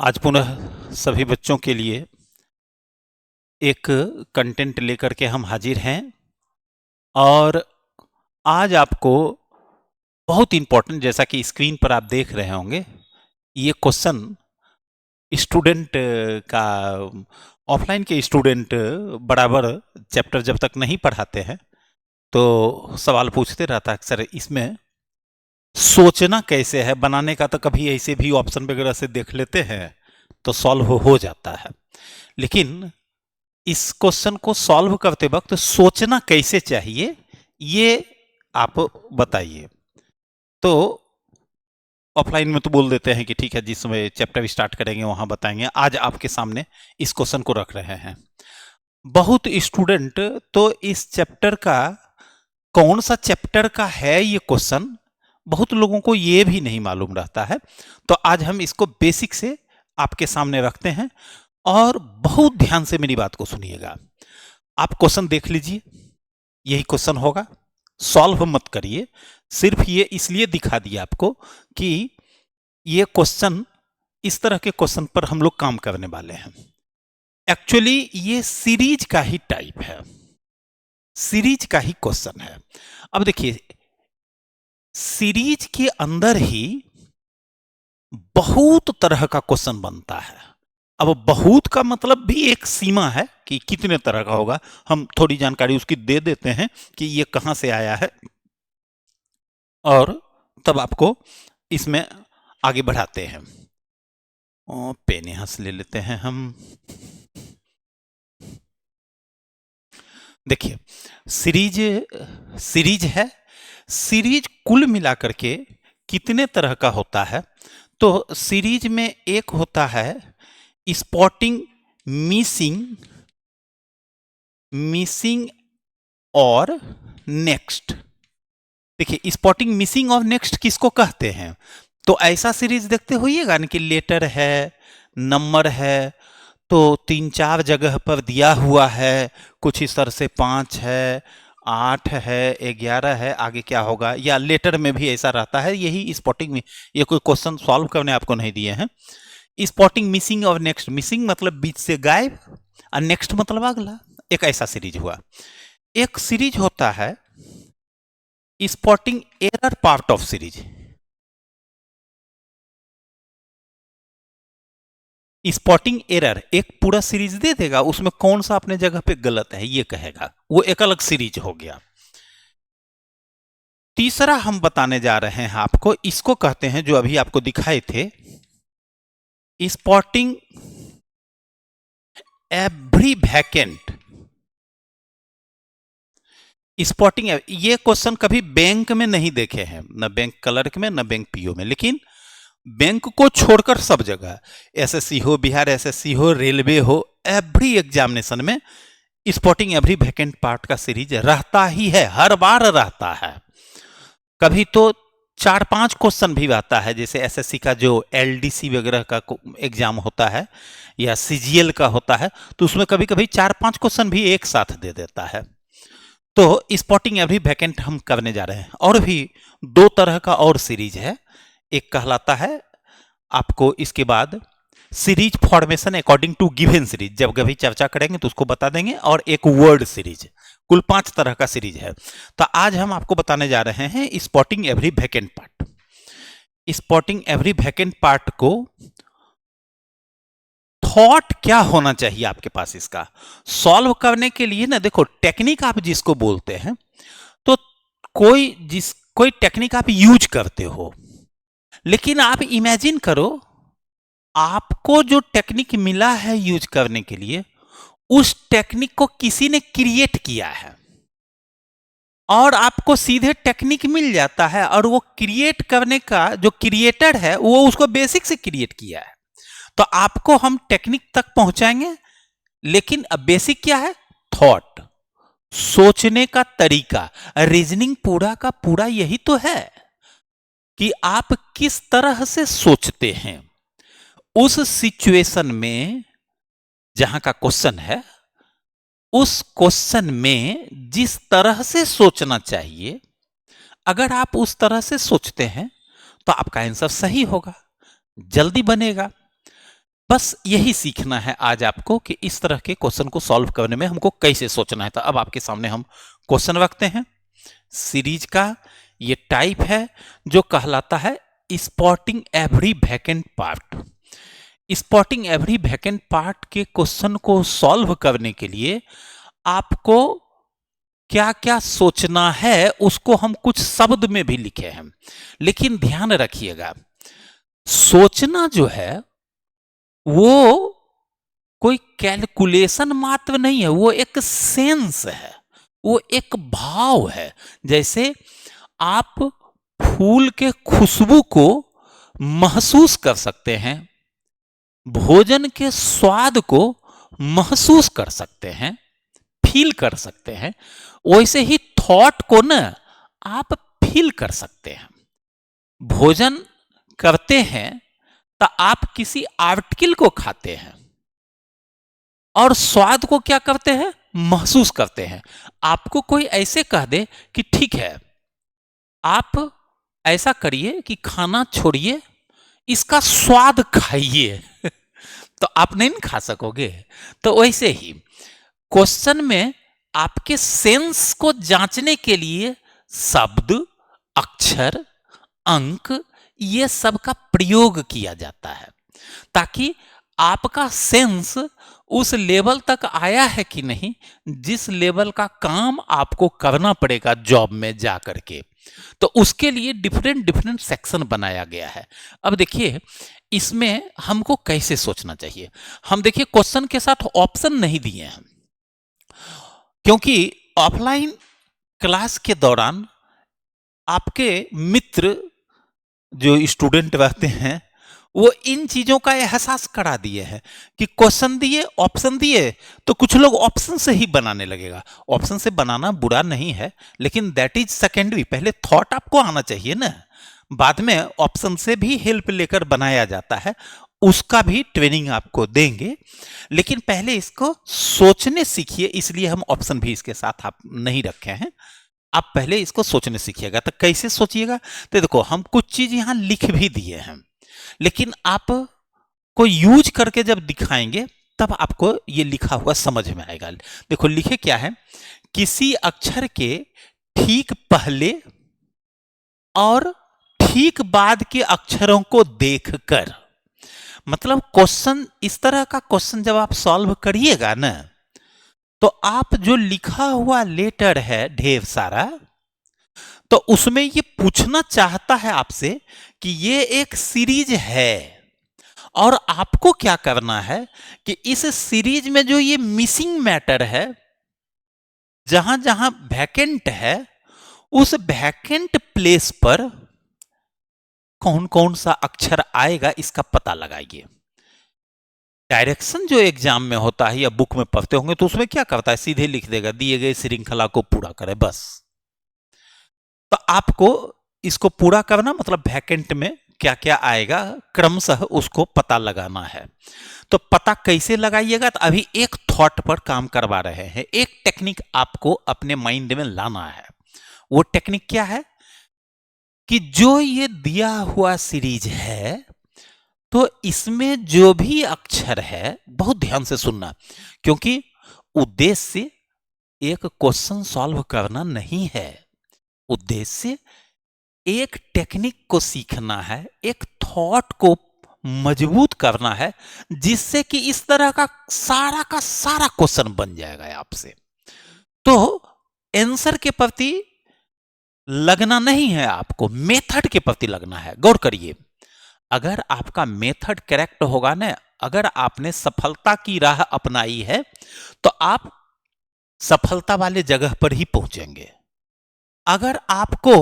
आज पुनः सभी बच्चों के लिए एक कंटेंट लेकर के हम हाजिर हैं और आज आपको बहुत इम्पोर्टेंट, जैसा कि स्क्रीन पर आप देख रहे होंगे, ये क्वेश्चन स्टूडेंट का ऑफलाइन के स्टूडेंट बराबर चैप्टर जब तक नहीं पढ़ाते हैं तो सवाल पूछते रहता है सर इसमें सोचना कैसे है। बनाने का तो कभी ऐसे भी ऑप्शन वगैरह से देख लेते हैं तो सॉल्व हो जाता है, लेकिन इस क्वेश्चन को सॉल्व करते वक्त सोचना कैसे चाहिए ये आप बताइए। तो ऑफलाइन में तो बोल देते हैं कि ठीक है, जिस समय चैप्टर स्टार्ट करेंगे वहां बताएंगे। आज आपके सामने इस क्वेश्चन को रख रहे हैं। बहुत स्टूडेंट तो इस चैप्टर का कौन सा चैप्टर का है ये क्वेश्चन, बहुत लोगों को ये भी नहीं मालूम रहता है। तो आज हम इसको बेसिक से आपके सामने रखते हैं और बहुत ध्यान से मेरी बात को सुनिएगा। आप क्वेश्चन देख लीजिए, यही क्वेश्चन होगा, सॉल्व मत करिए। सिर्फ ये इसलिए दिखा दिया आपको कि ये क्वेश्चन, इस तरह के क्वेश्चन पर हम लोग काम करने वाले हैं। एक्चुअली ये सीरीज का ही टाइप है, सीरीज का ही क्वेश्चन है। अब देखिए, सीरीज के अंदर ही बहुत तरह का क्वेश्चन बनता है। अब बहुत का मतलब भी एक सीमा है कि कितने तरह का होगा। हम थोड़ी जानकारी उसकी दे देते हैं कि ये कहां से आया है और तब आपको इसमें आगे बढ़ाते हैं। पेन यहां से ले लेते हैं हम। देखिए, सीरीज सीरीज है। सीरीज कुल मिलाकर के कितने तरह का होता है? तो सीरीज में एक होता है स्पॉटिंग, मिसिंग और नेक्स्ट। देखिए, स्पॉटिंग, मिसिंग और नेक्स्ट किसको कहते हैं? तो ऐसा सीरीज देखते होइएगा ना कि लेटर है, नंबर है, तो 3-4 जगह पर दिया हुआ है, कुछ इस तरह से 5 है, 8 है, 11 है, आगे क्या होगा। या लेटर में भी ऐसा रहता है। यही स्पॉटिंग में, ये कोई क्वेश्चन सॉल्व करने आपको नहीं दिए हैं। स्पॉटिंग, मिसिंग और नेक्स्ट। मिसिंग मतलब बीच से गायब और नेक्स्ट मतलब अगला। एक ऐसा सीरीज हुआ। एक सीरीज होता है spotting error part of series. Spotting error एक पूरा सीरीज दे देगा, उसमें कौन सा अपने जगह पे गलत है ये कहेगा, वो एक अलग सीरीज हो गया। तीसरा हम बताने जा रहे हैं आपको, इसको कहते हैं, जो अभी आपको दिखाए थे, स्पॉटिंग एवरी वैकेंट। स्पॉटिंग, ये क्वेश्चन कभी बैंक में नहीं देखे हैं, न बैंक क्लर्क में न बैंक पीओ में, लेकिन बैंक को छोड़कर सब जगह, एसएससी हो, बिहार एसएससी हो, रेलवे हो, एवरी एग्जामिनेशन में स्पॉटिंग एवरी वैकेंट पार्ट का सीरीज रहता ही है, हर बार रहता है। कभी तो 4-5 क्वेश्चन भी आता है, जैसे एसएससी का जो एलडीसी वगैरह का एग्जाम होता है या सीजीएल का होता है, तो उसमें कभी कभी 4-5 क्वेश्चन भी एक साथ दे देता है। तो स्पॉटिंग एवरी वैकेंट हम करने जा रहे हैं। और भी 2 तरह का और सीरीज है। एक कहलाता है आपको, इसके बाद series formation according to given series, जब कभी चर्चा करेंगे तो उसको बता देंगे। और एक वर्ड सीरीज, कुल 5 तरह का सीरीज है। तो आज हम आपको बताने जा रहे हैं spotting every vacant part. Spotting every vacant part को थॉट क्या होना चाहिए आपके पास इसका सॉल्व करने के लिए ना। देखो, टेक्निक आप जिसको बोलते हैं, तो कोई टेक्निक आप यूज करते हो, लेकिन आप इमेजिन करो आपको जो टेक्निक मिला है यूज करने के लिए, उस टेक्निक को किसी ने क्रिएट किया है और आपको सीधे टेक्निक मिल जाता है, और वो क्रिएट करने का जो क्रिएटर है वो उसको बेसिक से क्रिएट किया है। तो आपको हम टेक्निक तक पहुंचाएंगे, लेकिन अब बेसिक क्या है? थॉट, सोचने का तरीका, रीजनिंग पूरा का पूरा यही तो है कि आप किस तरह से सोचते हैं उस सिचुएशन में जहां का क्वेश्चन है। उस क्वेश्चन में जिस तरह से सोचना चाहिए, अगर आप उस तरह से सोचते हैं तो आपका आंसर सही होगा, जल्दी बनेगा। बस यही सीखना है आज आपको कि इस तरह के क्वेश्चन को सॉल्व करने में हमको कैसे सोचना है। तो अब आपके सामने हम क्वेश्चन रखते हैं। सीरीज का ये टाइप है जो कहलाता है spotting every vacant part. Spotting every vacant part के क्वेश्चन को सॉल्व करने के लिए आपको क्या क्या सोचना है उसको हम कुछ शब्द में भी लिखे हैं, लेकिन ध्यान रखिएगा सोचना जो है वो कोई कैलकुलेशन मात्र नहीं है, वो एक सेंस है, वो एक भाव है। जैसे आप फूल के खुशबू को महसूस कर सकते हैं, भोजन के स्वाद को महसूस कर सकते हैं, फील कर सकते हैं, वैसे ही थॉट को ना आप फील कर सकते हैं। भोजन करते हैं तो आप किसी आर्टिकल को खाते हैं और स्वाद को क्या करते हैं, महसूस करते हैं। आपको कोई ऐसे कह दे कि ठीक है आप ऐसा करिए कि खाना छोड़िए, इसका स्वाद खाइए तो आप नहीं खा सकोगे। तो वैसे ही क्वेश्चन में आपके सेंस को जांचने के लिए शब्द, अक्षर, अंक ये सब का प्रयोग किया जाता है ताकि आपका सेंस उस लेवल तक आया है कि नहीं जिस लेवल का काम आपको करना पड़ेगा जॉब में जा करके। तो उसके लिए डिफरेंट डिफरेंट सेक्शन बनाया गया है। अब देखिए इसमें हमको कैसे सोचना चाहिए। हम देखिए क्वेश्चन के साथ ऑप्शन नहीं दिए हैं क्योंकि ऑफलाइन क्लास के दौरान आपके मित्र जो स्टूडेंट रहते हैं वो इन चीजों का एहसास करा दिए हैं कि क्वेश्चन दिए ऑप्शन दिए तो कुछ लोग ऑप्शन से ही बनाने लगेगा। ऑप्शन से बनाना बुरा नहीं है, लेकिन दैट इज सेकेंडरी। पहले थॉट आपको आना चाहिए ना, बाद में ऑप्शन से भी हेल्प लेकर बनाया जाता है, उसका भी ट्रेनिंग आपको देंगे। लेकिन पहले इसको सोचने सीखिए, इसलिए हम ऑप्शन भी इसके साथ आप नहीं रखे हैं। आप पहले इसको सोचने सीखिएगा। तो कैसे सोचिएगा, तो देखो हम कुछ चीज यहां लिख भी दिए हैं, लेकिन आप को यूज करके जब दिखाएंगे तब आपको ये लिखा हुआ समझ में आएगा। देखो लिखे क्या है, किसी अक्षर के ठीक पहले और ठीक बाद के अक्षरों को देखकर, मतलब क्वेश्चन इस तरह का क्वेश्चन जब आप सॉल्व करिएगा ना तो आप जो लिखा हुआ लेटर है ढेर सारा, तो उसमें ये पूछना चाहता है आपसे कि ये एक सीरीज है और आपको क्या करना है कि इस सीरीज में जो ये मिसिंग मैटर है, जहां जहां वैकेंट है, उस वैकेंट प्लेस पर कौन कौन सा अक्षर आएगा इसका पता लगाइए। डायरेक्शन जो एग्जाम में होता है या बुक में पढ़ते होंगे तो उसमें क्या करता है, सीधे लिख देगा दिए गए श्रृंखला को पूरा करें बस। तो आपको इसको पूरा करना मतलब वैकेंट में क्या क्या आएगा क्रमशः उसको पता लगाना है। तो पता कैसे लगाइएगा, तो अभी एक थॉट पर काम करवा रहे हैं, एक टेक्निक आपको अपने माइंड में लाना है। वो टेक्निक क्या है कि जो ये दिया हुआ सीरीज है तो इसमें जो भी अक्षर है, बहुत ध्यान से सुनना, क्योंकि उद्देश्य एक क्वेश्चन सॉल्व करना नहीं है, उद्देश्य एक टेक्निक को सीखना है, एक थॉट को मजबूत करना है, जिससे कि इस तरह का सारा क्वेश्चन बन जाएगा आपसे। तो आंसर के प्रति लगना नहीं है, आपको मेथड के प्रति लगना है। गौर करिए, अगर आपका मेथड करेक्ट होगा ना, अगर आपने सफलता की राह अपनाई है तो आप सफलता वाले जगह पर ही पहुंचेंगे। अगर आपको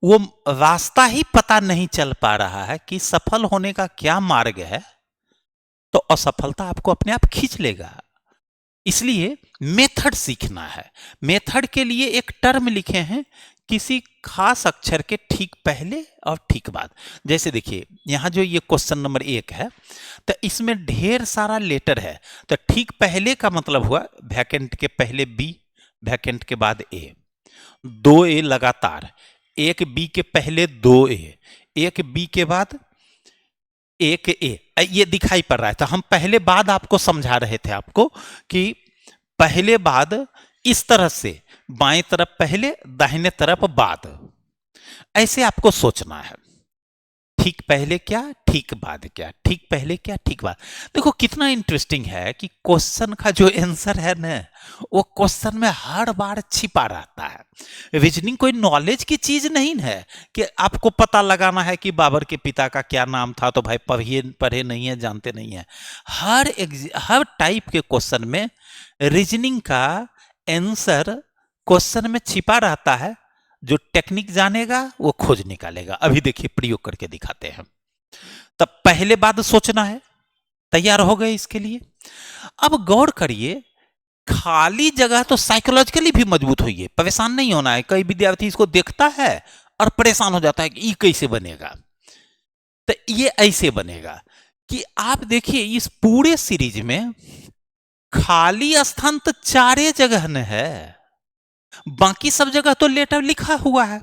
वो रास्ता ही पता नहीं चल पा रहा है कि सफल होने का क्या मार्ग है, तो असफलता आपको अपने आप खींच लेगा। इसलिए मेथड सीखना है। मेथड के लिए एक टर्म लिखे हैं, किसी खास अक्षर के ठीक पहले और ठीक बाद। जैसे देखिए यहां जो ये क्वेश्चन नंबर 1 है, तो इसमें ढेर सारा लेटर है, तो ठीक पहले का मतलब हुआ वैकेंट के पहले बी, वैकेंट के बाद ए, 2 ए लगातार, एक बी के पहले 2 ए, एक बी के बाद एक ए ये दिखाई पड़ रहा है। तो हम पहले बाद आपको समझा रहे थे आपको कि पहले बाद इस तरह से, बाएं तरफ पहले, दाहिने तरफ बाद, ऐसे आपको सोचना है। ठीक पहले क्या, ठीक बाद क्या, ठीक पहले क्या, ठीक बाद। देखो कितना इंटरेस्टिंग है कि क्वेश्चन का जो आंसर है ना, वो क्वेश्चन में हर बार छिपा रहता है। रीजनिंग कोई नॉलेज की चीज नहीं है कि आपको पता लगाना है कि बाबर के पिता का क्या नाम था, तो भाई पढ़े नहीं है, जानते नहीं है। हर टाइप के क्वेश्चन में रीजनिंग का आंसर क्वेश्चन में छिपा रहता है। जो टेक्निक जानेगा वो खोज निकालेगा। अभी देखिए प्रयोग करके दिखाते हैं। तब पहले बात सोचना है, तैयार हो गए इसके लिए। अब गौर करिए, खाली जगह तो साइकोलॉजिकली भी मजबूत हुई है, परेशान नहीं होना है। कई विद्यार्थी इसको देखता है और परेशान हो जाता है कि ये कैसे बनेगा। तो ये ऐसे बनेगा कि आप देखिए इस पूरे सीरीज में खाली स्थान तो 4 जगह न है, बाकी सब जगह तो लेटर लिखा हुआ है।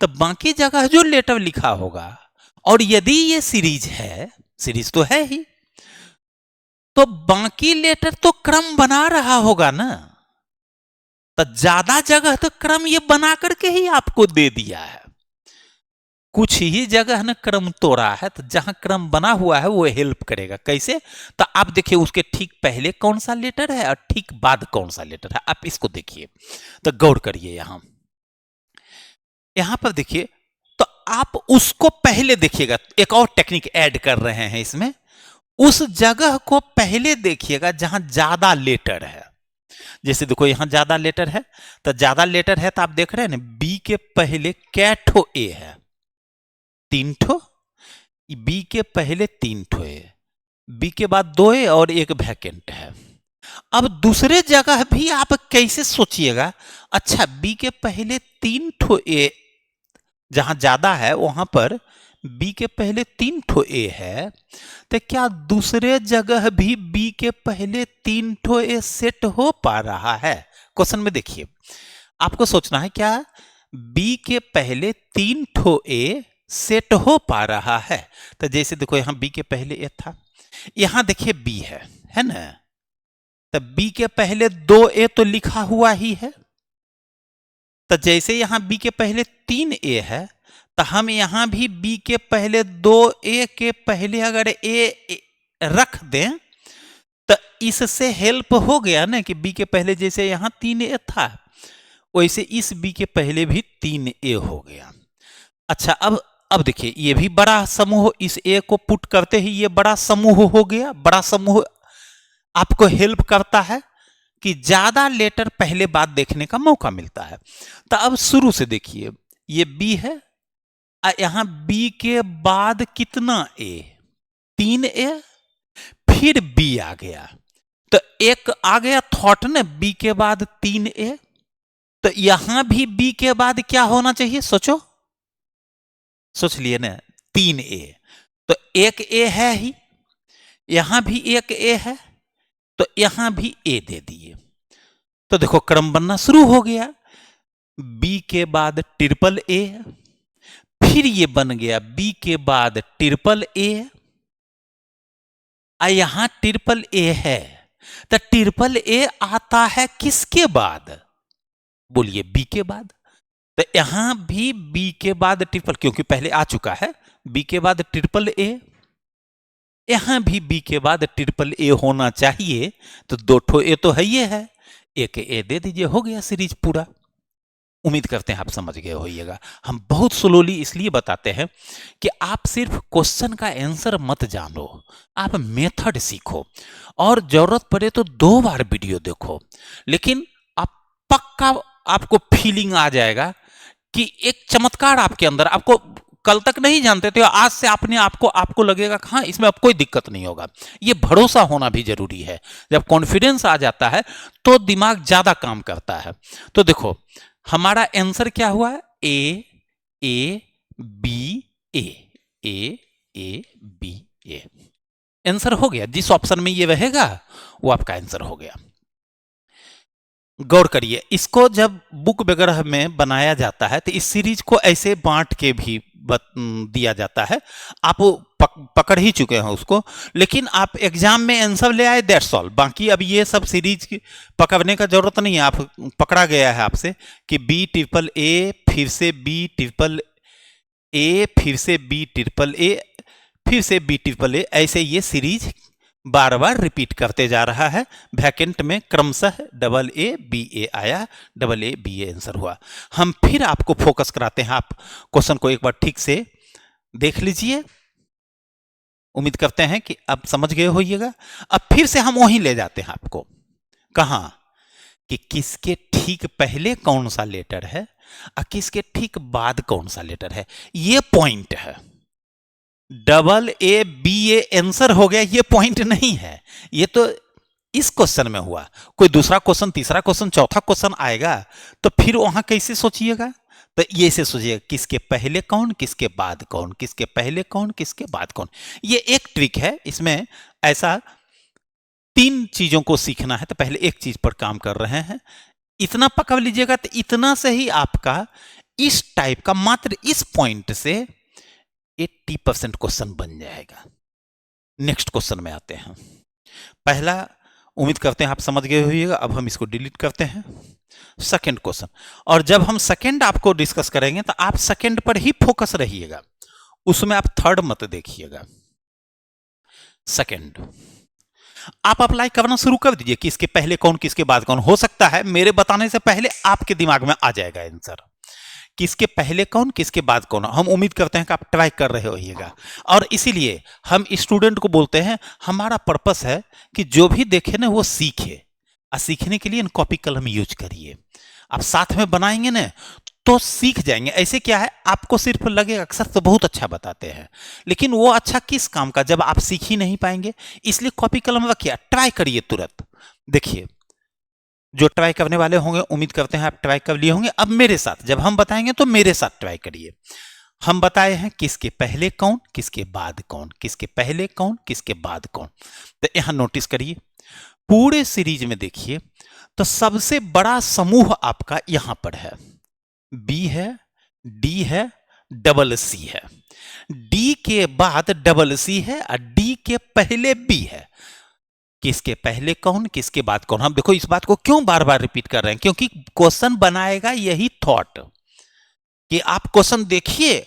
तो बाकी जगह जो लेटर लिखा होगा, और यदि ये सीरीज है, सीरीज तो है ही, तो बाकी लेटर तो क्रम बना रहा होगा ना। तो ज्यादा जगह तो क्रम ये बना करके ही आपको दे दिया है। कुछ ही जगह न क्रम तोड़ा है, तो जहां क्रम बना हुआ है वो हेल्प करेगा। कैसे? तो आप देखिए उसके ठीक पहले कौन सा लेटर है और ठीक बाद कौन सा लेटर है, आप इसको देखिए। तो गौर करिए, यहां पर देखिए, तो आप उसको पहले देखिएगा। एक और टेक्निक ऐड कर रहे हैं इसमें, उस जगह को पहले देखिएगा जहां ज्यादा लेटर है। जैसे देखो यहां ज्यादा लेटर है, तो ज्यादा लेटर है तो आप देख रहे हैं ना, बी के पहले कै ठो ए है, 3 ठो। बी के पहले 3 ठो ए, बी के बाद 2 ए और एक वैकेंट है। अब दूसरे जगह भी आप कैसे सोचिएगा, अच्छा बी के पहले 3 ठो ए जहां ज्यादा है, वहां पर बी के पहले 3 ठो ए है, तो क्या दूसरे जगह भी बी के पहले 3 ठो ए सेट हो पा रहा है? क्वेश्चन में देखिए, आपको सोचना है क्या बी के पहले 3 ठो ए सेट हो पा रहा है? तो जैसे देखो यहां बी के पहले ए था, यहां देखिए बी है ना, तो बी के पहले 2 ए तो लिखा हुआ ही है। तो जैसे यहां बी के पहले 3 ए है, तो हम यहां भी बी के पहले 2 ए के पहले अगर ए रख दें, तो इससे हेल्प हो गया ना कि बी के पहले जैसे यहां 3 ए था, वैसे इस बी के पहले भी 3 ए हो गया। अच्छा, अब देखिए ये भी बड़ा समूह, इस ए को पुट करते ही ये बड़ा समूह हो गया। बड़ा समूह आपको हेल्प करता है कि ज्यादा लेटर पहले बात देखने का मौका मिलता है। तो अब शुरू से देखिए, ये बी है, यहां बी के बाद कितना ए, 3 ए, फिर बी आ गया। तो एक आ गया थॉट ना, बी के बाद 3 ए, तो यहां भी बी के बाद क्या होना चाहिए, सोचो, सोच लिए ना, 3 ए। तो एक ए है ही, यहां भी एक ए है, तो यहां भी ए दे दिए। तो देखो क्रम बनना शुरू हो गया। बी के बाद ट्रिपल ए, फिर ये बन गया बी के बाद ट्रिपल ए, यहां ट्रिपल ए है, तो ट्रिपल ए आता है किसके बाद, बोलिए बी के बाद। तो यहां भी बी के बाद ट्रिपल, क्योंकि पहले आ चुका है, बी के बाद ट्रिपल ए, यहां भी बी के बाद ट्रिपल ए होना चाहिए। तो 2 ठो ए तो है ही है, एक ए दे दीजिए, हो गया सीरीज पूरा। उम्मीद करते हैं आप समझ गए होइएगा। हम बहुत स्लोली इसलिए बताते हैं कि आप सिर्फ क्वेश्चन का आंसर मत जानो, आप मेथड सीखो, और जरूरत पड़े तो 2 बार वीडियो देखो। लेकिन आप पक्का, आपको फीलिंग आ जाएगा कि एक चमत्कार आपके अंदर, आपको कल तक नहीं जानते थे, आज से अपने आपको लगेगा हाँ इसमें अब कोई दिक्कत नहीं होगा। ये भरोसा होना भी जरूरी है। जब कॉन्फिडेंस आ जाता है तो दिमाग ज्यादा काम करता है। तो देखो हमारा आंसर क्या हुआ, A A B A, A A B A, answer हो गया। जिस ऑप्शन में ये रहेगा वो आपका आंसर हो गया। गौर करिए, इसको जब बुक वगैरह में बनाया जाता है तो इस सीरीज को ऐसे बांट के भी दिया जाता है। आप पकड़ ही चुके हैं उसको, लेकिन आप एग्जाम में आंसर ले आए, दैट्स ऑल। बाकी अब ये सब सीरीज की पकड़ने का जरूरत नहीं है। आप पकड़ा गया है आपसे कि बी ट्रिपल ए, फिर से बी ट्रिपल ए, फिर से बी ट्रिपल ए, फिर से बी ट्रिपल ए, ऐसे ये सीरीज बार बार रिपीट करते जा रहा है। वैकेंट में क्रमशः डबल ए बी ए आया, double A B A answer हुआ। हम फिर आपको फोकस कराते हैं, आप क्वेश्चन को एक बार ठीक से देख लीजिए। उम्मीद करते हैं कि आप समझ गए होइएगा। अब फिर से हम वहीं ले जाते हैं आपको, कहां कि किसके ठीक पहले कौन सा लेटर है और किसके ठीक बाद कौन सा लेटर है। ये पॉइंट है। Double A B A answer हो गया, ये पॉइंट नहीं है। ये तो इस क्वेश्चन में हुआ। कोई दूसरा क्वेश्चन, तीसरा क्वेश्चन, चौथा क्वेश्चन आएगा तो फिर वहां कैसे सोचिएगा? तो ये से सोचिएगा, किसके पहले कौन, किसके बाद कौन, किसके पहले कौन, किसके बाद कौन। ये एक ट्रिक है। इसमें ऐसा 3 चीजों को सीखना है, तो पहले एक चीज पर काम कर रहे हैं। इतना पकड़ लीजिएगा तो इतना से ही आपका इस टाइप का, मात्र इस पॉइंट से 80% क्वेश्चन बन जाएगा। नेक्स्ट क्वेश्चन में आते हैं। पहला उम्मीद करते हैं आप समझ गए होइएगा। अब हम इसको डिलीट करते हैं। सेकंड क्वेश्चन, और जब हम सेकंड आपको डिस्कस करेंगे तो आप सेकंड पर ही फोकस रहिएगा, उसमें आप थर्ड मत देखिएगा। सेकंड आप अप्लाई करना शुरू कर दीजिए कि इसके पहले कौन, किसके बाद कौन। हो सकता है मेरे बताने से पहले आपके दिमाग में आ जाएगा आंसर, किसके पहले कौन, किसके बाद कौन। हम उम्मीद करते हैं कि आप ट्राई कर रहे होइएगा, और इसीलिए हम स्टूडेंट को बोलते हैं, हमारा पर्पस है कि जो भी देखे ना वो सीखे, और सीखने के लिए कॉपी कलम यूज करिए। आप साथ में बनाएंगे ना तो सीख जाएंगे। ऐसे क्या है, आपको सिर्फ लगेगा अक्सर तो बहुत अच्छा बताते हैं, लेकिन वो अच्छा किस काम का जब आप सीख ही नहीं पाएंगे। इसलिए कॉपी कलम रखिए, ट्राई करिए तुरंत। देखिए, जो ट्राई करने वाले होंगे उम्मीद करते हैं आप ट्राई कर लिए होंगे। अब मेरे साथ जब हम बताएंगे तो मेरे साथ ट्राई करिए। हम बताए हैं किसके पहले कौन, किसके बाद कौन, किसके पहले कौन, किसके बाद कौन। तो यहां नोटिस करिए, पूरे सीरीज में देखिए तो सबसे बड़ा समूह आपका यहां पर है। बी है, डी है, डबल सी है। डी के बाद डबल सी है और डी के पहले बी है। किसके पहले कौन, किसके बाद कौन। हम देखो इस बात को क्यों बार बार रिपीट कर रहे हैं, क्योंकि क्वेश्चन बनाएगा यही थॉट कि आप क्वेश्चन देखिए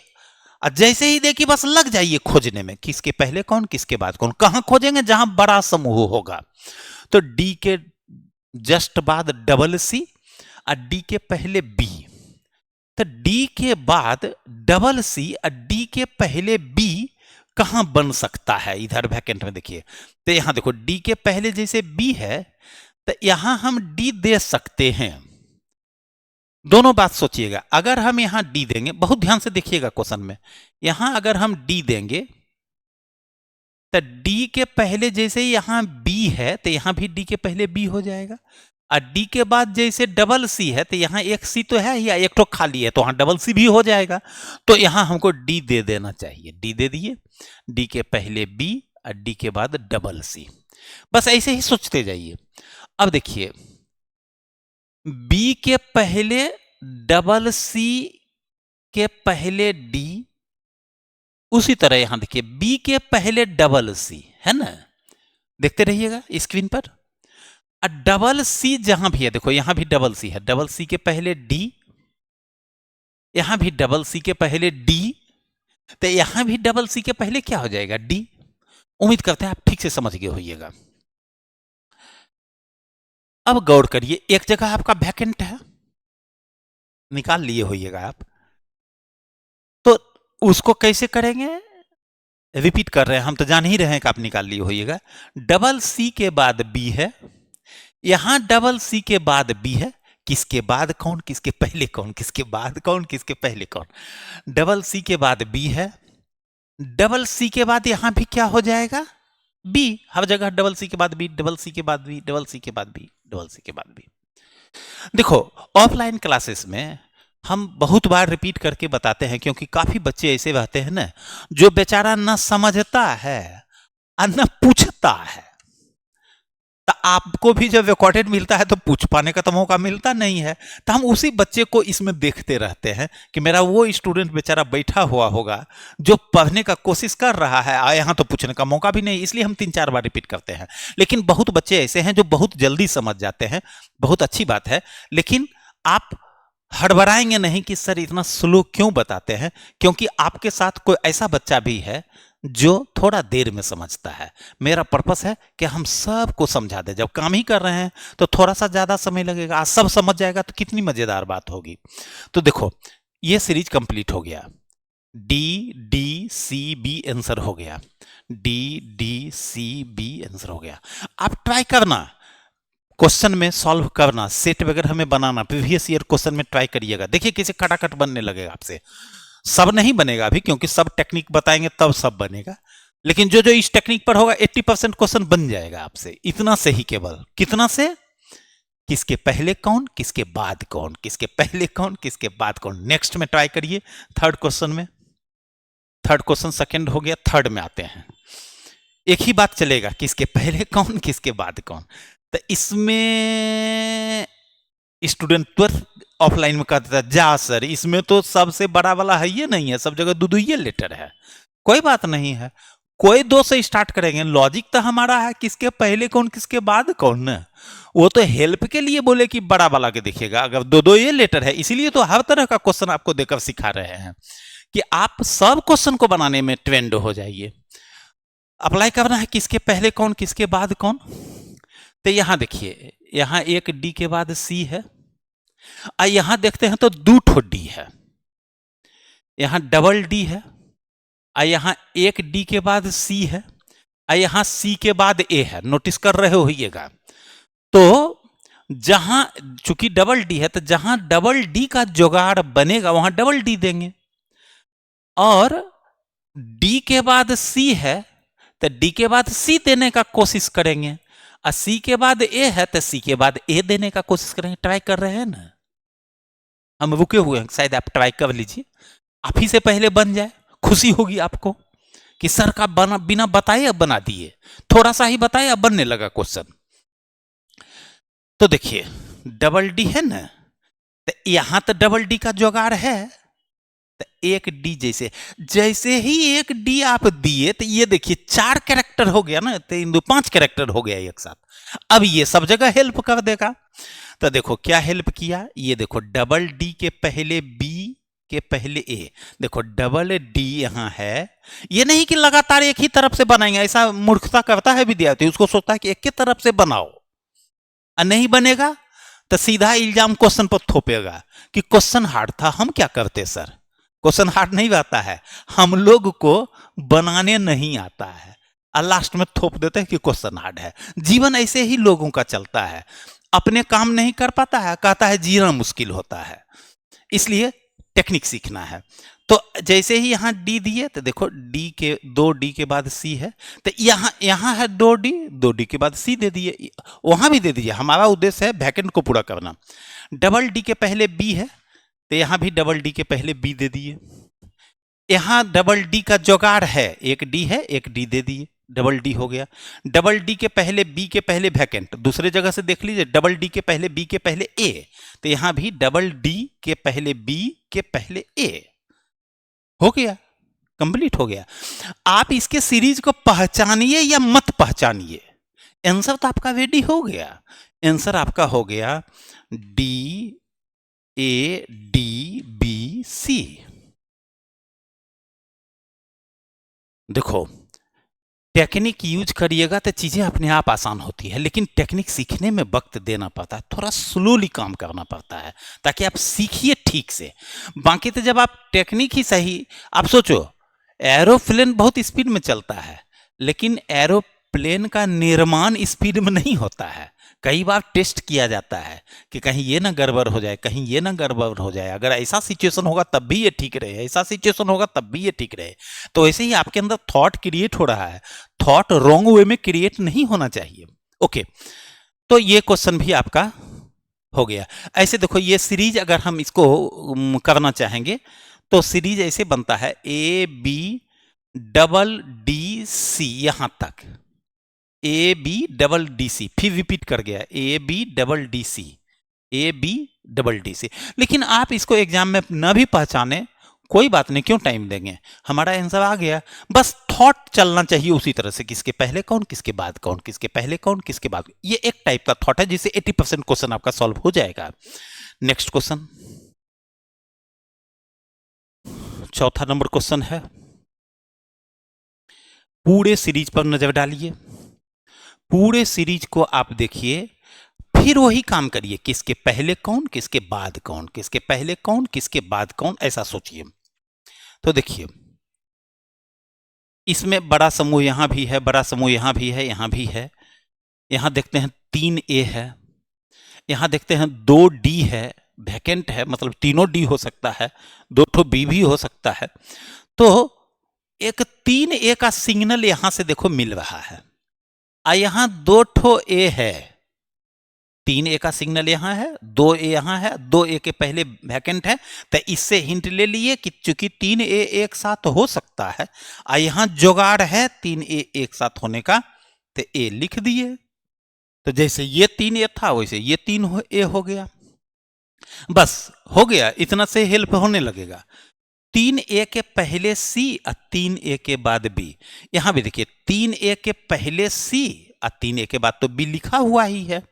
और जैसे ही देखिए बस लग जाइए खोजने में, किसके पहले कौन, किसके बाद कौन। कहां खोजेंगे? जहां बड़ा समूह होगा। तो डी के जस्ट बाद डबल सी और डी के पहले बी। तो डी के बाद डबल सी और डी के पहले बी कहां बन सकता है? इधर वैकेंट में देखिए, तो यहां देखो डी के पहले जैसे बी है तो यहां हम डी दे सकते हैं। दोनों बात सोचिएगा, अगर हम यहां डी देंगे, बहुत ध्यान से देखिएगा क्वेश्चन में, यहां अगर हम डी देंगे तो डी के पहले जैसे यहां बी है तो यहां भी डी के पहले बी हो जाएगा, और डी के बाद जैसे डबल सी है तो यहां एक सी तो है या एक तो खाली है, तो वहां डबल सी भी हो जाएगा। तो यहां हमको डी दे देना चाहिए। डी दे दिए, डी के पहले बी और डी के बाद डबल सी। बस ऐसे ही सोचते जाइए। अब देखिए, बी के पहले डबल सी के पहले डी, उसी तरह यहां देखिए बी के पहले डबल सी है ना, देखते रहिएगा स्क्रीन पर। डबल सी जहां भी है, देखो यहां भी डबल सी है, डबल सी के पहले डी, यहां भी डबल सी के पहले डी, तो यहां भी डबल सी के पहले क्या हो जाएगा? डी। उम्मीद करते हैं आप ठीक से समझ गए होइएगा। अब गौर करिए, एक जगह आपका वैकेंट है, निकाल लिए होइएगा आप, तो उसको कैसे करेंगे? रिपीट कर रहे हैं, हम तो जान ही रहे हैं कि आप निकाल लिए होइएगा। डबल सी के बाद बी है, यहां डबल सी के बाद बी है, किसके बाद कौन, किसके पहले कौन, किसके बाद कौन, किसके पहले कौन। डबल सी के बाद बी है, डबल सी के बाद यहां भी क्या हो जाएगा? बी। हर जगह डबल सी के बाद बी, डबल सी के बाद बी, डबल सी के बाद बी, डबल सी के बाद बी। देखो, ऑफलाइन क्लासेस में हम बहुत बार रिपीट करके बताते हैं, क्योंकि काफी बच्चे ऐसे रहते हैं ना जो बेचारा न समझता है और न पूछता है। तो आपको भी जब रिकॉर्डेड मिलता है तो पूछ पाने का तो मौका मिलता नहीं है। तो हम उसी बच्चे को इसमें देखते रहते हैं कि मेरा वो स्टूडेंट बेचारा बैठा हुआ होगा जो पढ़ने का कोशिश कर रहा है, यहाँ तो पूछने का मौका भी नहीं, इसलिए हम 3-4 बार रिपीट करते हैं। लेकिन बहुत बच्चे ऐसे हैं जो बहुत जल्दी समझ जाते हैं, बहुत अच्छी बात है। लेकिन आप हड़बड़ाएंगे नहीं कि सर इतना स्लो क्यों बताते हैं, क्योंकि आपके साथ कोई ऐसा बच्चा भी है जो थोड़ा देर में समझता है। मेरा पर्पस है कि हम सबको समझा दें। जब काम ही कर रहे हैं तो थोड़ा सा ज्यादा समय लगेगा, आज सब समझ जाएगा तो कितनी मजेदार बात होगी। तो देखो ये सीरीज कंप्लीट हो गया, D D C B answer हो गया, D D C B answer हो गया। आप ट्राई करना, क्वेश्चन में सॉल्व करना, सेट वगैरह में बनाना, प्रीवियस ईयर क्वेश्चन में ट्राई करिएगा, देखिए कैसे खटाखट बनने लगेगा आपसे। सब नहीं बनेगा अभी, क्योंकि सब टेक्निक बताएंगे तब सब बनेगा, लेकिन जो जो इस टेक्निक पर होगा 80% क्वेश्चन बन जाएगा आपसे, इतना से ही। केवल कितना से? किसके पहले कौन, किसके बाद कौन, किसके पहले कौन, किसके बाद कौन। नेक्स्ट में ट्राई करिए, थर्ड क्वेश्चन में। थर्ड क्वेश्चन सेकंड हो गया, थर्ड में आते हैं। एक ही बात चलेगा, किसके पहले कौन, किसके बाद कौन। तो इसमें स्टूडेंट तुरंत ऑफलाइन में कहता है जा सर इसमें तो सबसे बड़ा वाला है ये नहीं है, सब जगह दो ये लेटर है। कोई बात नहीं है, कोई दो से स्टार्ट करेंगे। लॉजिक तो हमारा है किसके पहले कौन किसके बाद कौन ना। वो तो हेल्प के लिए बोले कि बड़ा वाला के देखिएगा, अगर दो ये लेटर है, इसीलिए तो हर तरह का क्वेश्चन आपको देकर सिखा रहे हैं कि आप सब क्वेश्चन को बनाने में ट्रेंड हो जाइए। अप्लाई करना है किसके पहले कौन किसके बाद कौन। तो यहां देखिए, यहां एक डी के बाद सी है, यहां देखते हैं तो दो ठो डी है, यहां डबल डी है, यहां एक डी के बाद सी है, यहां सी के बाद ए है। नोटिस कर रहे होइएगा। तो जहां चूंकि डबल डी है तो जहां डबल डी का जुगाड़ बनेगा वहां डबल डी देंगे, और डी के बाद सी है तो डी के बाद सी देने का कोशिश करेंगे, और सी के बाद ए है तो सी के बाद ए देने का कोशिश करेंगे। ट्राई कर रहे हैं ना, हम रुके हुए हैं, शायद आप ट्राई कर लीजिए, आप ही से पहले बन जाए, खुशी होगी आपको कि सर का बना बिना बताए अब बना दिए, थोड़ा सा ही बताए अब बनने लगा क्वेश्चन। तो देखिए डबल डी है ना, तो यहां तो डबल डी का जुगाड़ है, तो एक डी जैसे जैसे ही एक डी आप दिए तो ये देखिए 4 कैरेक्टर हो गया ना, तो इन 5 कैरेक्टर हो गया एक साथ। अब ये सब जगह हेल्प कर देगा। तो देखो क्या हेल्प किया, ये देखो डबल डी के पहले बी के पहले ए, देखो डबल डी यहां है। ये नहीं कि लगातार एक ही तरफ से बनाएंगे, ऐसा मूर्खता करता है विद्यार्थी, उसको सोचता है कि एक ही तरफ से बनाओ, और नहीं बनेगा तो सीधा इल्जाम क्वेश्चन पर थोपेगा कि क्वेश्चन हार्ड था। हम क्या करते सर, क्वेश्चन हार्ड नहीं आता है, हम लोग को बनाने नहीं आता है, और लास्ट में थोप देते हैं कि क्वेश्चन हार्ड है। जीवन ऐसे ही लोगों का चलता है, अपने काम नहीं कर पाता है, कहता है जीना मुश्किल होता है, इसलिए टेक्निक सीखना है। तो जैसे ही यहां डी दिए तो देखो डी के 2 डी के बाद सी है, तो यहां है 2 डी के बाद सी दे दिए, वहां भी दे दीजिए। हमारा उद्देश्य है वैकेंट को पूरा करना। डबल डी के पहले बी है तो यहां भी डबल डी के पहले बी दे दिए। यहां डबल डी का जुगाड़ है, एक डी है एक डी दे दिए, डबल डी हो गया। डबल डी के पहले बी के पहले वैकेंट, दूसरे जगह से देख लीजिए, डबल डी के पहले बी के पहले ए, तो यहां भी डबल डी के पहले बी के पहले ए हो गया, कंप्लीट हो गया। आप इसके सीरीज को पहचानिए या मत पहचानिए, आंसर तो आपका रेडी हो गया। आंसर आपका हो गया D A D B C. देखो टेक्निक यूज करिएगा तो चीजें अपने आप आसान होती है, लेकिन टेक्निक सीखने में वक्त देना पड़ता है, थोड़ा स्लोली काम करना पड़ता है ताकि आप सीखिए ठीक से। बाकी तो जब आप टेक्निक ही सही, आप सोचो एरोप्लेन बहुत स्पीड में चलता है, लेकिन एरोप्लेन का निर्माण स्पीड में नहीं होता है। कई बार टेस्ट किया जाता है कि कहीं ये ना गड़बड़ हो जाए, कहीं ये ना गड़बड़ हो जाए, अगर ऐसा सिचुएशन होगा तब भी ये ठीक रहे, ऐसा सिचुएशन होगा तब भी ये ठीक रहे। तो ऐसे ही आपके अंदर थॉट क्रिएट हो रहा है, थॉट रॉन्ग वे में क्रिएट नहीं होना चाहिए। ओके, तो ये क्वेश्चन भी आपका हो गया। ऐसे देखो ये सीरीज अगर हम इसको करना चाहेंगे तो सीरीज ऐसे बनता है, A B double D C, यहां तक ABDDC, फिर रिपीट कर गया ABDDC, ABDDC। लेकिन आप इसको एग्जाम में न भी पहचाने कोई बात नहीं, क्यों टाइम देंगे, हमारा आंसर आ गया। बस थॉट चलना चाहिए उसी तरह से, किसके पहले कौन, किसके बाद कौन, किसके पहले कौन, किसके बाद। ये एक टाइप का थॉट है जिससे 80% क्वेश्चन आपका सॉल्व हो जाएगा। नेक्स्ट क्वेश्चन, चौथा नंबर क्वेश्चन है, पूरे सीरीज पर नजर डालिए। पूरे सीरीज को आप देखिए, फिर वही काम करिए, किसके पहले कौन, किसके बाद कौन, किसके पहले कौन, किसके बाद कौन, ऐसा सोचिए। तो देखिए, इसमें बड़ा समूह यहां भी है, बड़ा समूह यहां भी है, यहां भी है। यहां देखते हैं 3A है, यहां देखते हैं 2D है, वैकेंट है, मतलब तीनों D हो सकता है, 2 ठो B भी हो सकता है। तो एक 3A का सिग्नल यहां से देखो मिल रहा है, और यहां 2 ठो A है, 3A का सिग्नल यहां है, 2A यहां है, 2A के पहले वैकेंट है, तो इससे हिंट ले लिए कि चूंकि 3A एक साथ हो सकता है, और यहां जुगाड़ है 3A एक साथ होने का, तो A लिख दिए। तो जैसे ये 3A था वैसे ये 3A हो गया, बस हो गया, इतना से हेल्प होने लगेगा। 3A के पहले C और 3A के बाद B, यहां भी देखिए 3A के पहले C और 3A के बाद तो B लिखा हुआ ही है।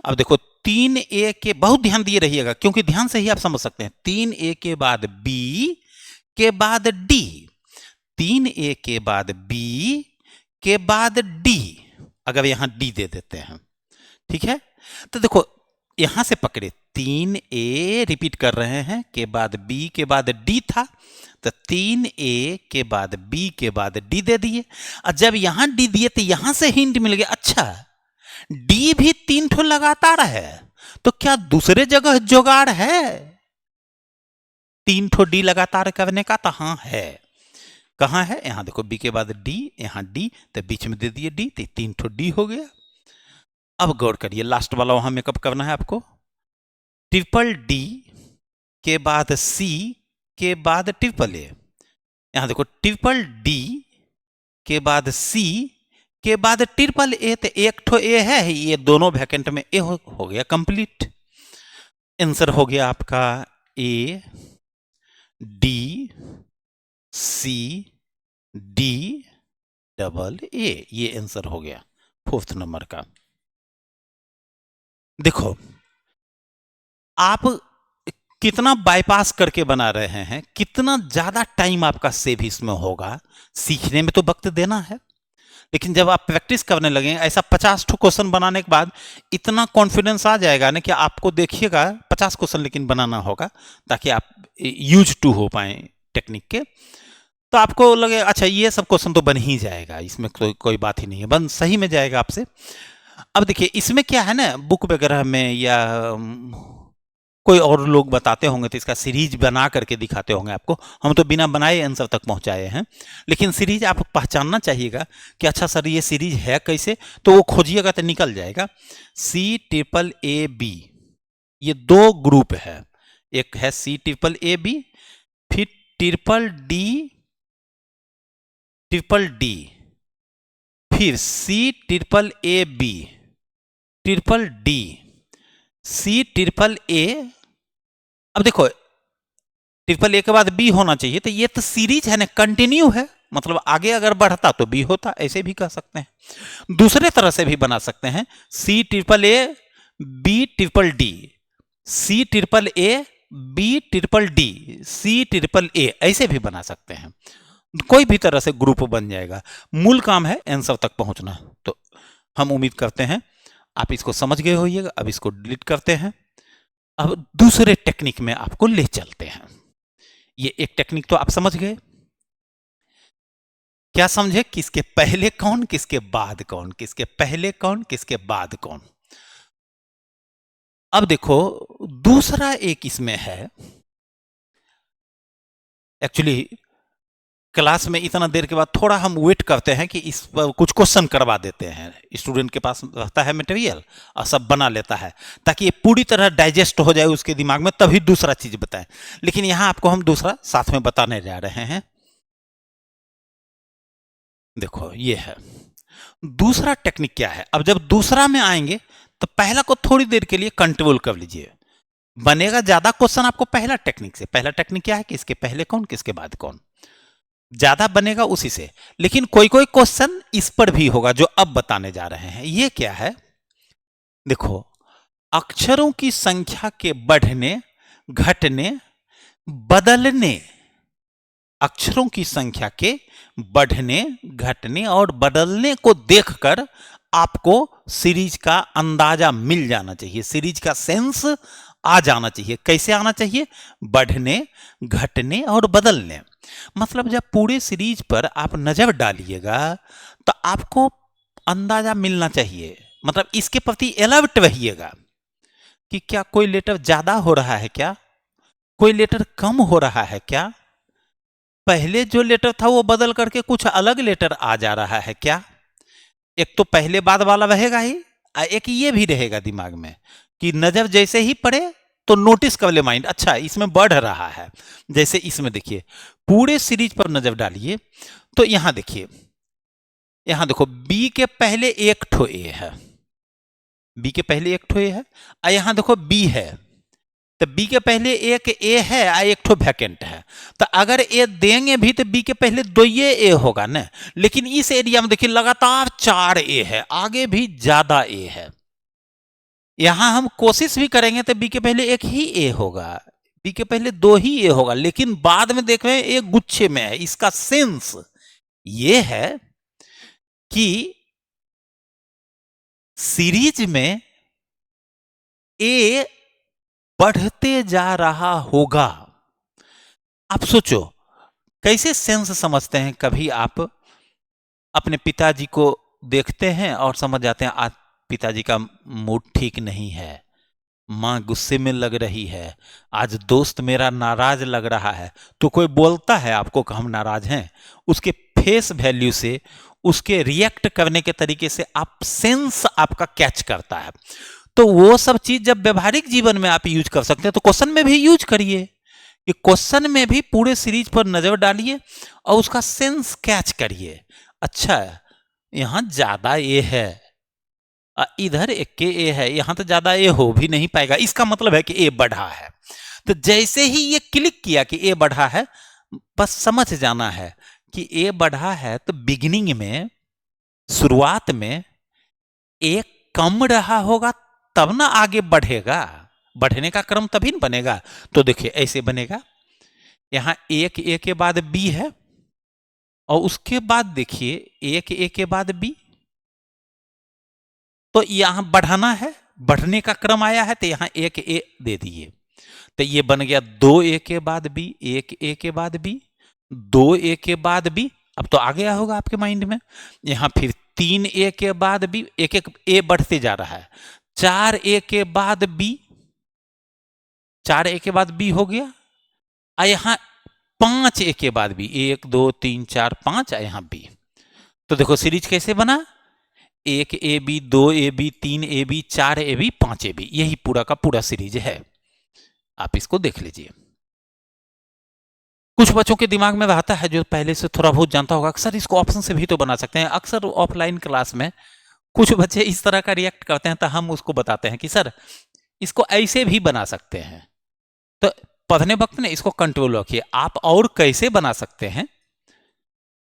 अब देखो 3A के, बहुत ध्यान दिए रहिएगा क्योंकि ध्यान से ही आप समझ सकते हैं, 3A के बाद B के बाद D, 3A के बाद B के बाद D, अगर यहां D दे देते हैं, ठीक है। तो देखो यहां से पकड़े, 3A रिपीट कर रहे हैं, के बाद B के बाद D था, तो 3A के बाद B के बाद D दे दिए। और जब यहां D दिए तो यहां से हिंट मिल गया, अच्छा D भी 3 ठो लगातार है, तो क्या दूसरे जगह जुगाड़ है 3 ठो D लगातार करने का? तो हाँ है। कहां है? यहां देखो B के बाद D, यहां D, तो बीच में दे दिए D, तो 3 ठो D हो गया। अब गौर करिए, लास्ट वाला वहां मेकअप करना है आपको, ट्रिपल D के बाद C के बाद ट्रिपल A। यहां देखो ट्रिपल D के बाद C के बाद ट्रिपल A, तो एक ठो A है, ये दोनों वैकेंट में A हो गया कंप्लीट। आंसर हो गया आपका A D C D double A, ये आंसर हो गया 4th नंबर का। देखो आप कितना बाईपास करके बना रहे हैं, कितना ज्यादा टाइम आपका सेव इसमें होगा, सीखने में तो वक्त देना है, लेकिन जब आप प्रैक्टिस करने लगे, ऐसा 50 ठो क्वेश्चन बनाने के बाद इतना कॉन्फिडेंस आ जाएगा ना कि आपको देखिएगा 50 क्वेश्चन लेकिन बनाना होगा, ताकि आप यूज टू हो पाए टेक्निक के। तो आपको लगे अच्छा ये सब क्वेश्चन तो बन ही जाएगा, इसमें कोई बात ही नहीं है, बन सही में जाएगा आपसे। अब देखिए इसमें क्या है ना, बुक वगैरह में या कोई और लोग बताते होंगे तो इसका सीरीज बना करके दिखाते होंगे आपको, हम तो बिना बनाए आंसर तक पहुंचाए हैं। लेकिन सीरीज आप पहचानना चाहिएगा कि अच्छा सर ये सीरीज है कैसे, तो वो खोजिएगा तो निकल जाएगा। CAAB, ये 2 ग्रुप है, एक है CAAB, फिर ट्रिपल D, फिर CAAB, ट्रिपल D, CAAA। अब देखो ट्रिपल A के बाद B होना चाहिए, तो ये तो सीरीज है ना, कंटिन्यू है, मतलब आगे अगर बढ़ता तो B होता, ऐसे भी कर सकते हैं। दूसरे तरह से भी बना सकते हैं, CAAA BDD, CAAA BDD, CAAA, ऐसे भी बना सकते हैं। कोई भी तरह से ग्रुप बन जाएगा, मूल काम है आंसर तक पहुंचना। तो हम उम्मीद करते हैं आप इसको समझ गए होइएगा। अब इसको डिलीट करते हैं, अब दूसरे टेक्निक में आपको ले चलते हैं। ये एक टेक्निक तो आप समझ गए, क्या समझे, किसके पहले कौन, किसके बाद कौन, किसके पहले कौन, किसके बाद कौन। अब देखो दूसरा एक इसमें है, एक्चुअली क्लास में इतना देर के बाद थोड़ा हम वेट करते हैं कि इस पर कुछ क्वेश्चन करवा देते हैं, स्टूडेंट के पास रहता है मटेरियल और सब बना लेता है, ताकि ये पूरी तरह डाइजेस्ट हो जाए उसके दिमाग में, तभी दूसरा चीज बताएं। लेकिन यहां आपको हम दूसरा साथ में बताने जा रहे हैं। देखो ये है, दूसरा टेक्निक क्या है, अब जब दूसरा में आएंगे तो पहला को थोड़ी देर के लिए कंट्रोल कर लीजिए, बनेगा ज्यादा क्वेश्चन आपको पहला टेक्निक से। पहला टेक्निक क्या है कि इसके पहले कौन किसके बाद कौन, ज्यादा बनेगा उसी से। लेकिन कोई कोई क्वेश्चन इस पर भी होगा जो अब बताने जा रहे हैं। ये क्या है, देखो, अक्षरों की संख्या के बढ़ने, घटने, बदलने, अक्षरों की संख्या के बढ़ने, घटने और बदलने को देखकर आपको सीरीज का अंदाजा मिल जाना चाहिए, सीरीज का सेंस आ जाना चाहिए। कैसे आना चाहिए, बढ़ने, घटने और बदलने। मतलब जब पूरे सीरीज पर आप नजर डालिएगा तो आपको अंदाजा मिलना चाहिए, मतलब इसके प्रति अलर्ट रहिएगा कि क्या कोई लेटर ज्यादा हो रहा है, क्या कोई लेटर कम हो रहा है, क्या पहले जो लेटर था वो बदल करके कुछ अलग लेटर आ जा रहा है क्या। एक तो पहले बाद वाला रहेगा ही, एक ये भी रहेगा दिमाग में कि नजर जैसे ही पड़े तो नोटिस कर ले माइंड, अच्छा इसमें बढ़ रहा है। जैसे इसमें देखिए, पूरे सीरीज पर नजर डालिए तो यहां देखिए, यहां देखो बी के पहले एक ठो ए है, बी के पहले एक ठो ए है, और यहां देखो बी है, तो बी के पहले एक ए है और एक ठो वैकेंट है। तो अगर ए देंगे भी तो बी के पहले दो ये ए होगा ना, लेकिन इस एरिया में देखिए लगातार 4 ए है, आगे भी ज्यादा ए है। यहां हम कोशिश भी करेंगे तो बी के पहले एक ही ए होगा, बी के पहले 2 ही ए होगा, लेकिन बाद में देख रहे हैं ए गुच्छे में है। इसका सेंस ये है कि सीरीज में ए बढ़ते जा रहा होगा। आप सोचो कैसे सेंस समझते हैं, कभी आप अपने पिताजी को देखते हैं और समझ जाते हैं आज पिताजी का मूड ठीक नहीं है, मां गुस्से में लग रही है, आज दोस्त मेरा नाराज लग रहा है, तो कोई बोलता है आपको कि हम नाराज हैं, उसके फेस वैल्यू से, उसके रिएक्ट करने के तरीके से आप सेंस आपका कैच करता है। तो वो सब चीज जब व्यवहारिक जीवन में आप यूज कर सकते हैं तो क्वेश्चन में भी यूज करिए, कि क्वेश्चन में भी पूरे सीरीज पर नजर डालिए और उसका सेंस कैच करिए। अच्छा यहां ज्यादा ए है, इधर एक के ए है, यहां तो ज्यादा ए हो भी नहीं पाएगा, इसका मतलब है कि ए बढ़ा है। तो जैसे ही ये क्लिक किया कि ए बढ़ा है, बस समझ जाना है कि ए बढ़ा है, तो बिगिनिंग में, शुरुआत में ए कम रहा होगा तब ना आगे बढ़ेगा, बढ़ने का क्रम तभी न बनेगा। तो देखिए ऐसे बनेगा, यहां एक ए के बाद बी है और उसके बाद देखिए एक ए के बाद बी, तो यहां बढ़ाना है, बढ़ने का क्रम आया है तो यहां एक ए दे दिए, तो ये बन गया 2 ए के बाद बी, एक ए के बाद बी, 2 ए के बाद बी। अब तो आ गया होगा आपके माइंड में, यहां फिर 3 ए के बाद बी, एक एक ए बढ़ते जा रहा है, 4 ए के बाद बी, 4 ए के बाद बी हो गया, और यहां 5 ए के बाद बी, 1 2 3 4 5, यहां बी। तो देखो सीरीज कैसे बना, 1 A B, 2 A B, 3 A B, 4 A B, 5 A B, यही पूरा का पूरा सीरीज है। आप इसको देख लीजिए। कुछ बच्चों के दिमाग में रहता है जो पहले से थोड़ा बहुत जानता होगा, अक्सर इसको ऑप्शन से भी तो बना सकते हैं। अक्सर ऑफलाइन क्लास में कुछ बच्चे इस तरह का रिएक्ट करते हैं तो हम उसको बताते हैं कि सर इसको ऐसे भी बना सकते हैं। तो पढ़ने वक्त में इसको कंट्रोल रखिए, आप और कैसे बना सकते हैं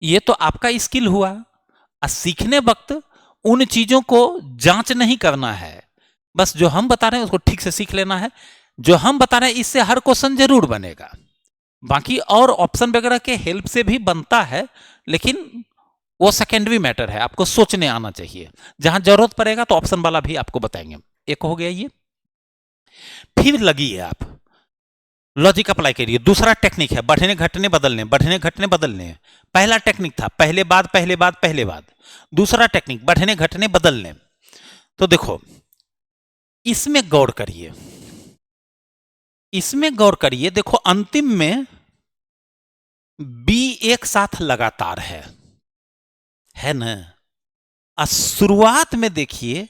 ये तो आपका स्किल हुआ, और सीखने वक्त उन चीजों को जांच नहीं करना है, बस जो हम बता रहे हैं उसको ठीक से सीख लेना है। जो हम बता रहे हैं इससे हर क्वेश्चन जरूर बनेगा, बाकी और ऑप्शन वगैरह के हेल्प से भी बनता है, लेकिन वो सेकेंडरी मैटर है, आपको सोचने आना चाहिए। जहां जरूरत पड़ेगा तो ऑप्शन वाला भी आपको बताएंगे। एक हो गया ये, फिर लगी है आप लॉजिक अप्लाई करिए। दूसरा टेक्निक है बढ़ने घटने बदलने, बढ़ने घटने बदलने। पहला टेक्निक था पहले बाद पहले बाद पहले बाद, दूसरा टेक्निक बढ़ने घटने बदलने। तो देखो इसमें गौर करिए, इसमें गौर करिए, देखो अंतिम में बी एक साथ लगातार है ना। शुरुआत में देखिए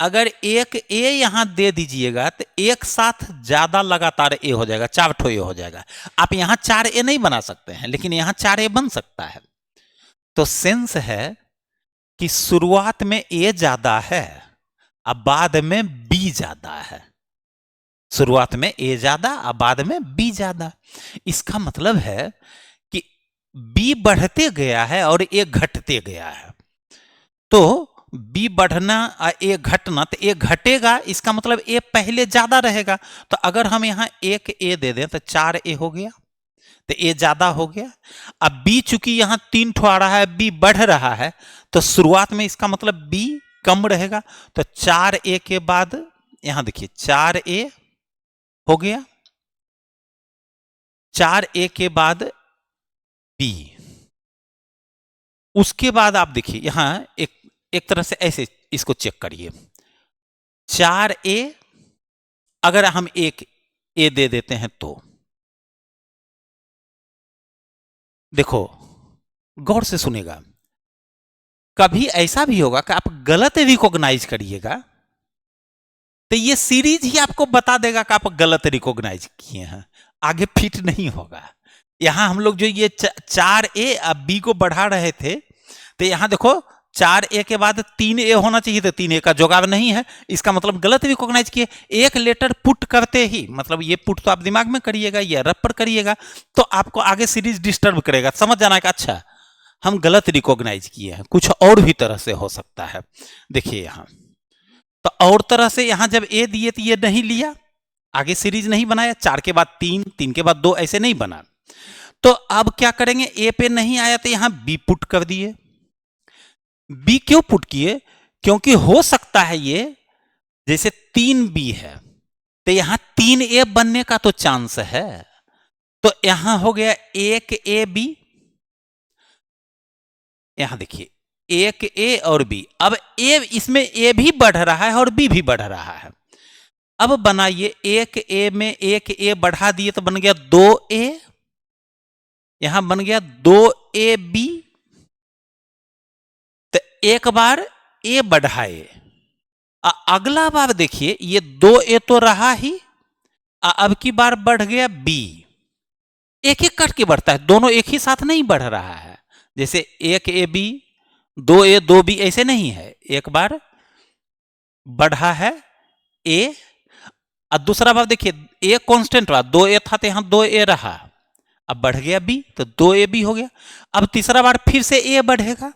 अगर एक ए यहां दे दीजिएगा तो एक साथ ज्यादा लगातार ए हो जाएगा, 4 ठो ए हो जाएगा। आप यहां 4 ए नहीं बना सकते हैं, लेकिन यहां 4 ए बन सकता है। तो सेंस है कि शुरुआत में ए ज्यादा है अब बाद में बी ज्यादा है। शुरुआत में ए ज्यादा अब बाद में बी ज्यादा। इसका मतलब है कि बी बढ़ते गया है और ए घटते गया है। तो बी बढ़ना और ए घटना, तो ए घटेगा, इसका मतलब ए पहले ज्यादा रहेगा। तो अगर हम यहां एक ए दे दें तो 4 ए हो गया, तो ए ज्यादा हो गया। अब बी चूंकि यहां 3 ठो आ रहा है, बी बढ़ रहा है, तो शुरुआत में इसका मतलब बी कम रहेगा। तो 4 ए के बाद यहां देखिए 4 ए हो गया, 4 ए के बाद बी। उसके बाद आप देखिए यहां एक तरह से ऐसे इसको चेक करिए। 4 ए अगर हम एक ए दे देते हैं तो देखो, गौर से सुनेगा, कभी ऐसा भी होगा कि आप गलत रिकॉग्नाइज करिएगा तो ये सीरीज ही आपको बता देगा कि आप गलत रिकॉग्नाइज किए हैं, आगे फिट नहीं होगा। यहां हम लोग जो ये 4 ए अब बी को बढ़ा रहे थे, तो यहां देखो 4 ए के बाद 3 ए होना चाहिए, तो 3 ए का जुगाड़ नहीं है, इसका मतलब गलत रिकॉग्नाइज किए। एक लेटर पुट करते ही, मतलब ये पुट तो आप दिमाग में करिएगा, ये रब पर करिएगा, तो आपको आगे सीरीज डिस्टर्ब करेगा, समझ जाना कि अच्छा हम गलत रिकॉग्नाइज किए हैं, कुछ और भी तरह से हो सकता है। देखिए यहां तो और तरह से, यहां जब ए दिए तो ये नहीं लिया, आगे सीरीज नहीं बनाया, 4 के बाद 3, 3 के बाद 2, ऐसे नहीं बना। तो अब क्या करेंगे, ए पे नहीं आया तो यहां बी पुट कर दिए। बी क्यों पुट किए, क्योंकि हो सकता है ये जैसे 3 बी है तो यहां 3 ए बनने का तो चांस है, तो यहां हो गया 1 ए बी। यहां देखिए 1 ए और बी, अब ए इसमें ए भी बढ़ रहा है और बी भी बढ़ रहा है। अब बनाइए 1 ए में 1 ए बढ़ा दिए तो बन गया 2 ए, यहां बन गया 2 ए बी। तो एक बार ए बढ़ाए, अगला बार देखिए ये 2 ए तो रहा ही, अब की बार बढ़ गया बी। एक एक करके बढ़ता है, दोनों एक ही साथ नहीं बढ़ रहा है, जैसे 1 ए बी 2 ए 2 बी ऐसे नहीं है, एक बार बढ़ा है ए, और दूसरा बार देखिए ए कांस्टेंट रहा, 2 ए था तो यहां 2 ए रहा, अब बढ़ गया बी तो 2 ए बी हो गया। अब तीसरा बार फिर से ए बढ़ेगा,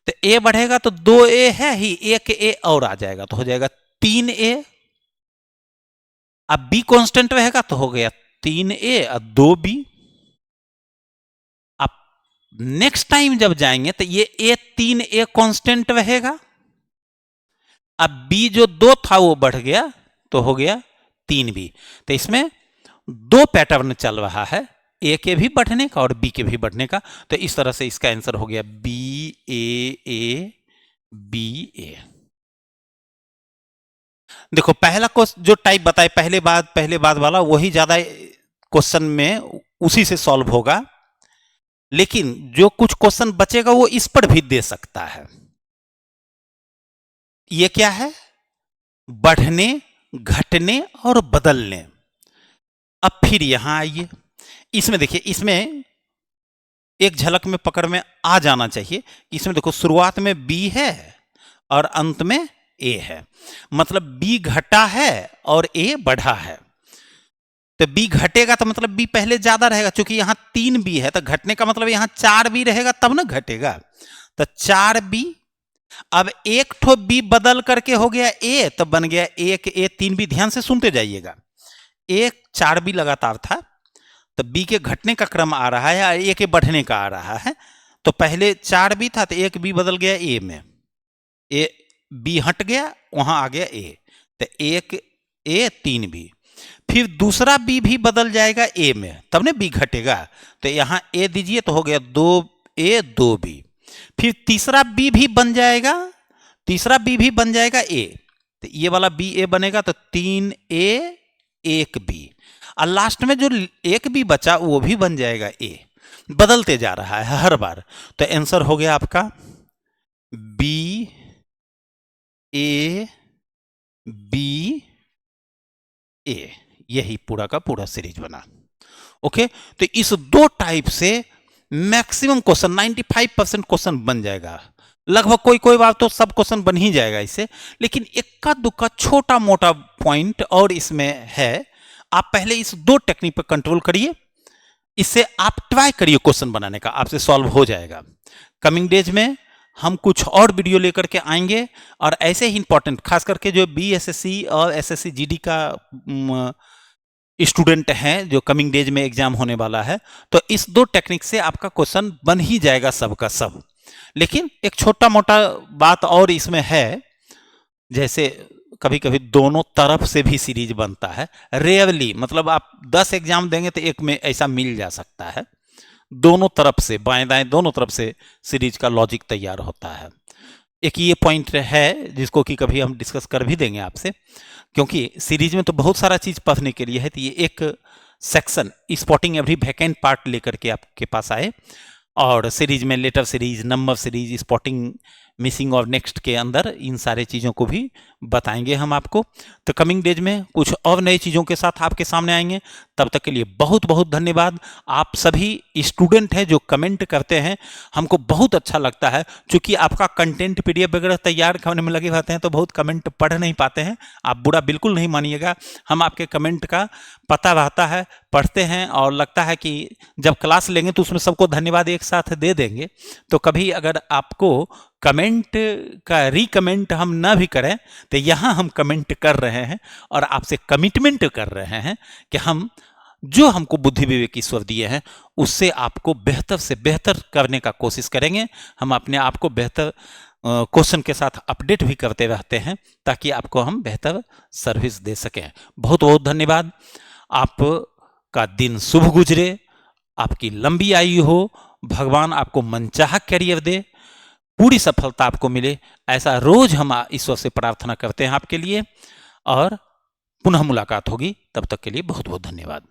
तो ए बढ़ेगा तो 2 ए है ही, 1 ए और आ जाएगा तो हो जाएगा 3 ए। अब बी कांस्टेंट रहेगा तो हो गया 3 ए और 2 बी। अब नेक्स्ट टाइम जब जाएंगे तो ये ए 3 ए कांस्टेंट रहेगा, अब बी जो 2 था वो बढ़ गया तो हो गया 3 बी। तो इसमें 2 पैटर्न चल रहा है, ए के भी बढ़ने का और बी के भी बढ़ने का। तो इस तरह से इसका आंसर हो गया बी ए बी ए। देखो पहला क्वेश्चन जो टाइप बताए पहले बाद वाला, वही ज्यादा क्वेश्चन में उसी से सॉल्व होगा, लेकिन जो कुछ क्वेश्चन बचेगा वो इस पर भी दे सकता है। ये क्या है, बढ़ने, घटने और बदलने। अब फिर यहां आइए, इसमें देखिए, इसमें एक झलक में पकड़ में आ जाना चाहिए। इसमें देखो शुरुआत में बी है और अंत में ए है, मतलब बी घटा है और ए बढ़ा है। तो बी घटेगा तो मतलब बी पहले ज्यादा रहेगा, क्योंकि यहां 3 बी है तो घटने का मतलब यहां 4 बी रहेगा तब ना घटेगा। तो 4 बी, अब एक ठो बी बदल करके हो गया ए, तो बन गया 1 ए 3 बी। ध्यान से सुनते जाइएगा, 4 बी लगातार था तो बी के घटने का क्रम आ रहा है और ए के बढ़ने का आ रहा है। तो पहले 4 बी था तो 1 बी बदल गया ए में, ए बी हट गया, वहां आ गया ए, तो 1 ए 3 बी। फिर दूसरा बी भी बदल जाएगा ए में, तब ने बी घटेगा, तो यहां ए दीजिए तो हो गया 2 ए 2 बी। फिर तीसरा बी भी बन जाएगा, तीसरा बी भी बन जाएगा ए, तो ये वाला बी ए बनेगा तो 3 ए 1 बी, और लास्ट में जो 1 बी बचा वो भी बन जाएगा ए। बदलते जा रहा है हर बार। तो आंसर हो गया आपका बी ए बी ए, यही पूरा का पूरा सीरीज बना। ओके, तो इस 2 टाइप से मैक्सिमम क्वेश्चन 95% क्वेश्चन बन जाएगा। लगभग कोई कोई बात तो सब क्वेश्चन बन ही जाएगा इससे, लेकिन इक्का दुक्का छोटा मोटा पॉइंट और इसमें है। आप पहले इस 2 टेक्निक पर कंट्रोल करिए, इससे आप ट्राई करिए क्वेश्चन बनाने का, आपसे सॉल्व हो जाएगा। कमिंग डेज में हम कुछ और वीडियो लेकर के आएंगे, और ऐसे ही इंपॉर्टेंट, खास करके जो BSSC और SSC GD का स्टूडेंट हैं जो कमिंग डेज में एग्जाम होने वाला है, तो इस 2 टेक्निक से आपका क्वेश्चन बन ही जाएगा सबका सब। लेकिन एक छोटा मोटा बात और इसमें है, जैसे कभी कभी दोनों तरफ से भी सीरीज बनता है, रेयरली, मतलब आप 10 एग्जाम देंगे तो एक में ऐसा मिल जा सकता है, दोनों तरफ से, बाएं दाएं दोनों तरफ से सीरीज का लॉजिक तैयार होता है। एक ये पॉइंट है जिसको कि कभी हम डिस्कस कर भी देंगे आपसे, क्योंकि सीरीज में तो बहुत सारा चीज पढ़ने के लिए है, तो ये एक section spotting every vacant part लेकर के आपके पास आए, और सीरीज में letter series, number series, spotting, missing और नेक्स्ट के अंदर इन सारे चीज़ों को भी बताएंगे हम आपको। तो कमिंग डेज में कुछ और नई चीज़ों के साथ आपके सामने आएंगे। तब तक के लिए बहुत बहुत धन्यवाद। आप सभी स्टूडेंट हैं जो कमेंट करते हैं, हमको बहुत अच्छा लगता है, क्योंकि आपका कंटेंट PDF वगैरह तैयार करने में लगे रहते हैं तो बहुत कमेंट पढ़ नहीं पाते हैं। आप बुरा बिल्कुल नहीं मानिएगा, हम आपके कमेंट का पता रहता है, पढ़ते हैं, और लगता है कि जब क्लास लेंगे तो उसमें सबको धन्यवाद एक साथ दे देंगे। तो कभी अगर आपको कमेंट का रिकमेंट हम ना भी करें तो यहाँ हम कमेंट कर रहे हैं और आपसे कमिटमेंट कर रहे हैं कि हम जो हमको बुद्धि विवेक ईश्वर दिए हैं उससे आपको बेहतर से बेहतर करने का कोशिश करेंगे। हम अपने आप को बेहतर क्वेश्चन के साथ अपडेट भी करते रहते हैं ताकि आपको हम बेहतर सर्विस दे सकें। बहुत बहुत धन्यवाद। आपका दिन शुभ गुजरे, आपकी लंबी आयु हो, भगवान आपको मनचाहा करियर दे, पूरी सफलता आपको मिले, ऐसा रोज हम ईश्वर से प्रार्थना करते हैं आपके लिए। और पुनः मुलाकात होगी, तब तक के लिए बहुत बहुत धन्यवाद।